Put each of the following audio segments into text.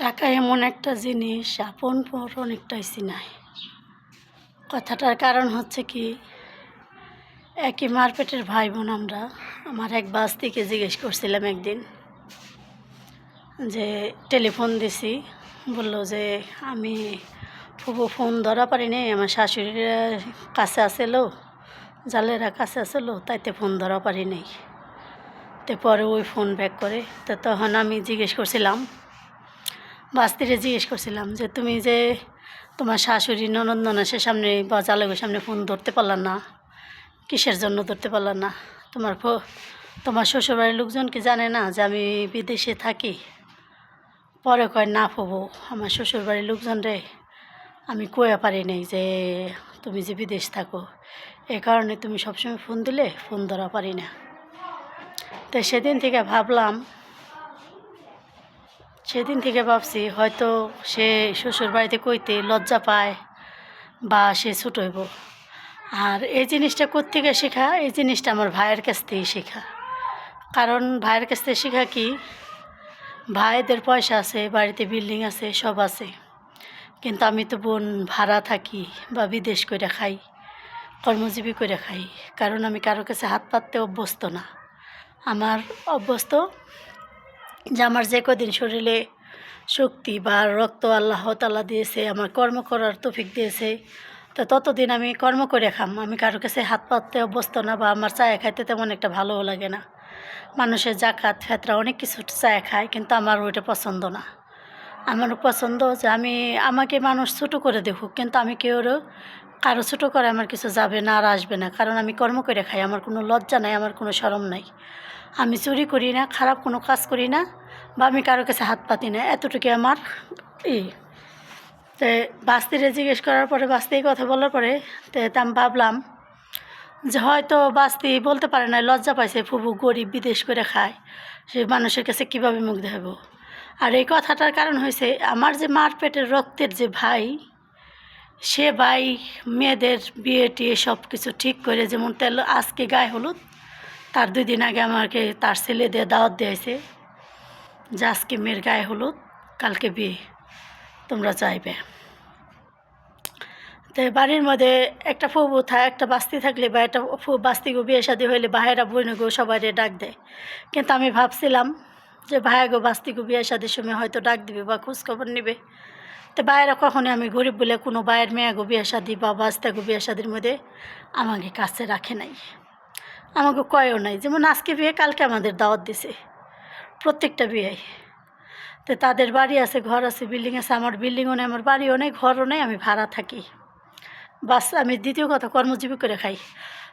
টাকা এমন একটা জিনিস, আপন পর অনেকটাই চিনায়। কথাটার কারণ হচ্ছে কি, একই মার পেটের ভাই বোন আমরা। আমার এক বাস্তিকে জিজ্ঞেস করছিলাম একদিন যে, টেলিফোন দিছি, বলল যে আমি ফুবু ফোন ধরা পারি নাই, আমার শাশুড়িরা কাছে আসেলো, জালেরা কাছে আসেলো, তাইতে ফোন ধরা পারি নাই। তো পরে ওই ফোন ব্যাক করে। তো তখন আমি জিজ্ঞেস করছিলাম, বাস্তিরে জিজ্ঞেস করছিলাম যে, তুমি যে তোমার শাশুড়ি ননদ ননাসের সামনে বা জালের সামনে ফোন ধরতে পারলাম না, কিসের জন্য ধরতে পারলাম না? তোমার শ্বশুরবাড়ির লোকজন কি জানে না যে আমি বিদেশে থাকি? পরে কয়, না ফুবু, আমার শ্বশুরবাড়ির লোকজন রে আমি কয়ে পারি নাই যে তুমি যে বিদেশ থাকো, এ কারণে তুমি সবসময় ফোন দিলে ফোন ধরা পারি না। তো সেদিন থেকে ভাবছি হয়তো সে শ্বশুরবাড়িতে কইতে লজ্জা পায় বা সে ছোট হইব। আর এই জিনিসটা কোত্থেকে শেখা? এই জিনিসটা আমার ভাইয়ের কাছ থেকেই শেখা। কারণ ভাইয়ের কাছ থেকে শেখা কি, ভাইদের পয়সা আছে, বাড়িতে বিল্ডিং আছে, সব আছে, কিন্তু আমি তো বোন ভাড়া থাকি বা বিদেশ করে খাই, কর্মজীবী করে খাই। কারণ আমি কারো কাছে হাত পাততে অভ্যস্ত না। আমার অভ্যস্ত যে আমার যে কদিন শরীরে শক্তি বা রক্ত আল্লাহ তাআলা দিয়েছে, আমার কর্ম করার তৌফিক দিয়েছে, তো ততদিন আমি কর্ম করে খাম। আমি কারো কাছে হাত পাততে অভ্যস্ত না, বা আমার চায়ে খাইতে তেমন একটা ভালোও লাগে না। মানুষের জাকাত ফেতরা অনেক কিছু চায়ে খায়, কিন্তু আমার ওইটা পছন্দ না। আমার পছন্দ যে আমাকে মানুষ ছোটো করে দেখুক, কিন্তু আমি কারো ছোটো করে আমার কিছু যাবে না আর আসবে না। কারণ আমি কর্ম করে খাই, আমার কোনো লজ্জা নাই, আমার কোনো শরম নাই। আমি চুরি করি না, খারাপ কোনো কাজ করি না, বা আমি কারো কাছে হাত পাতি না, এতটুকু আমার তো বাস্তিরে জিজ্ঞেস করার পরে, বাস্তি কথা বলার পরে তো আমি ভাবলাম যে হয়তো বাস্তি বলতে পারে না, লজ্জা পাইছে, ফুবু গরিব, বিদেশ করে খায়, সে মানুষের কাছে কীভাবে মুখ দেখাবো। আর এই কথাটার কারণ হয়েছে, আমার যে মার পেটের রক্তের যে ভাই, সে ভাই মেয়েদের বিয়ে টিয়ে সব কিছু ঠিক করে, যেমন আজকে গায়ে হলুদ, তার 2 দিন আগে আমাকে তার ছেলে দিয়ে দাওয়াত দিয়েছে যে আজকে মেয়ের গায়ে হলুদ, কালকে বিয়ে, তোমরা চাইবে। তো বাড়ির মধ্যে একটা ফুবু একটা বাস্তি থাকলে বা একটা বাস্তিগো বিয়ে শাদী হইলে ভাইয়েরা বোনগো সবাই ডাক দেয়। কিন্তু আমি ভাবছিলাম যে ভাইয়াগো বাস্তিগো বিয়ে শাদীর সময় হয়তো ডাক দিবে বা খোঁজখবর নেবে। তো ভাইয়েরা কখনই, আমি গরিব বলে কোনো ভাইয়ের মেয়াগো বিয়ে শাদী বা বাস্তাগো বিয়ে শাদীর মধ্যে আমাকে কাছে রাখে নাই, আমাকে কয়ও নাই। যেমন আজকে বিয়ে, কালকে আমাদের দাওয়াত দিছে, প্রত্যেকটা বিয়ে। তো তাদের বাড়ি আছে, ঘর আছে, বিল্ডিং আছে, আমার বিল্ডিংও নেই, আমার বাড়িও নেই, ঘরও নেই, আমি ভাড়া থাকি। বাস আমি দ্বিতীয় কথা কর্মজীবী করে খাই।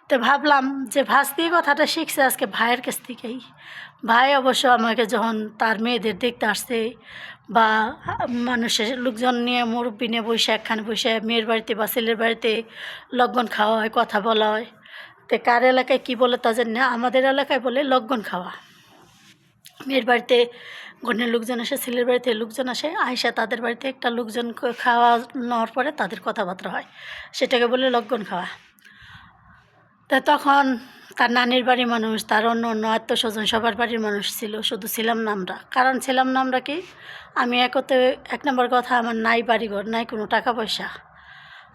তো ভাবলাম যে ভাস্তি কথাটা শিখছে আজকে ভাইয়ের কাছ থেকেই। ভাই অবশ্য আমাকে যখন তার মেয়েদের দেখতে আসছে, বা মানুষের লোকজন নিয়ে, মুরব্বী নিয়ে বসে একখানে বসে মেয়ের বাড়িতে বা ছেলের বাড়িতে লগ্ন খাওয়া হয়, কথা বলা হয়। তো কার এলাকায় কী বলে তা জানি না, আমাদের এলাকায় বলে লগ্ন খাওয়া। মেয়ের বাড়িতে গণ্যের লোকজন আসে, ছেলের বাড়িতে লোকজন আসে, আয়সা তাদের বাড়িতে একটা লোকজন খাওয়া নেওয়ার পরে তাদের কথাবার্তা হয়, সেটাকে বলে লগ্ন খাওয়া। তা তখন তার নানির বাড়ির মানুষ, তার অন্য অন্য আত্মস্বজন সবার বাড়ির মানুষ ছিল, শুধু ছিলাম না আমরা। কারণ ছিলাম না আমরা কি, আমি এক নম্বর কথা, আমার নাই বাড়িঘর, নাই কোনো টাকা পয়সা,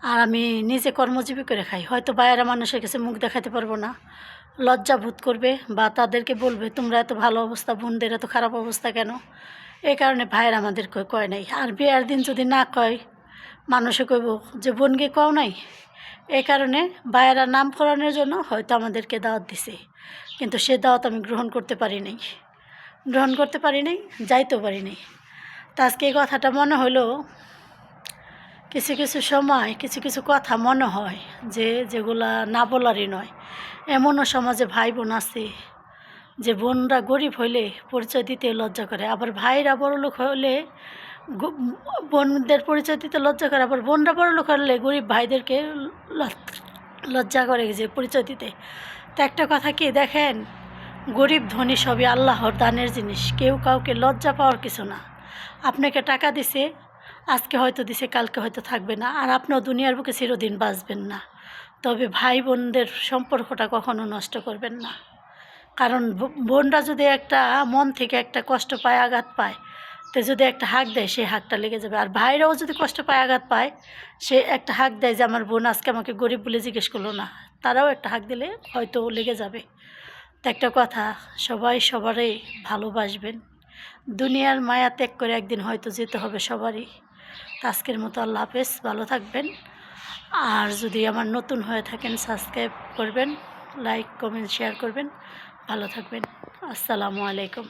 আর আমি নিজে কর্মজীবী করে খাই। হয়তো বাইরের মানুষের কাছে মুখ দেখাতে পারবো না, লজ্জা বোধ করবে, বা তাদেরকে বলবে তোমরা এত ভালো অবস্থা, বোনদের এত খারাপ অবস্থা কেন। এই কারণে ভাইয়ের আমাদের কয় নাই। আর বিয়ের দিন যদি না কয়, মানুষে কইব যে বোনকে কও নাই। এই কারণে ভাইয়েরা নামকরণের জন্য হয়তো আমাদেরকে দাওয়াত দিছে, কিন্তু সে দাওয়াত আমি গ্রহণ করতে পারি নাই, যাইতেও পারি নাই। তা আজকে এই কথাটা মনে হলো, কিছু কিছু সময় কিছু কিছু কথা মনে হয় যেগুলা না বলারই নয়। এমনও সমাজে ভাই বোন আছে যে বোনরা গরিব হইলে পরিচয় দিতে লজ্জা করে, আবার ভাইরা বড়লোক হলে বোনদের পরিচয় দিতে লজ্জা করে, আবার বোনরা বড়লোক হলে গরিব ভাইদেরকে লজ্জা করে যে পরিচয় দিতে। তো একটা কথা কি দেখেন, গরিব ধনী সবই আল্লাহর দানের জিনিস, কেউ কাউকে লজ্জা পাওয়ার কিছু না। আপনাকে টাকা দিছে, আজকে হয়তো দিছে, কালকে হয়তো থাকবে না, আর আপনিও দুনিয়ার বুকে চিরদিন বাঁচবেন না। তবে ভাই বোনদের সম্পর্কটা কখনো নষ্ট করবেন না। কারণ বোনরা যদি একটা মন থেকে একটা কষ্ট পায়, আঘাত পায়, তো যদি একটা হাঁক দেয় সেই হাঁকটা লেগে যাবে। আর ভাইরাও যদি কষ্ট পায়, আঘাত পায়, সে একটা হাঁক দেয় যে আমার বোন আজকে আমাকে গরিব বলে জিজ্ঞেস করলো না, তারাও একটা হাঁক দিলে হয়তো লেগে যাবে। তো একটা কথা, সবাই সবারই ভালোবাসবেন। দুনিয়ার মায়া ত্যাগ করে একদিন হয়তো যেতে হবে সবারই। তো আজকের মতো আল্লাহ হাফেজ, ভালো থাকবেন। আর যদি আমার নতুন হয়ে থাকেন সাবস্ক্রাইব করবেন, লাইক কমেন্ট শেয়ার করবেন। ভালো থাকবেন। আসসালামু আলাইকুম।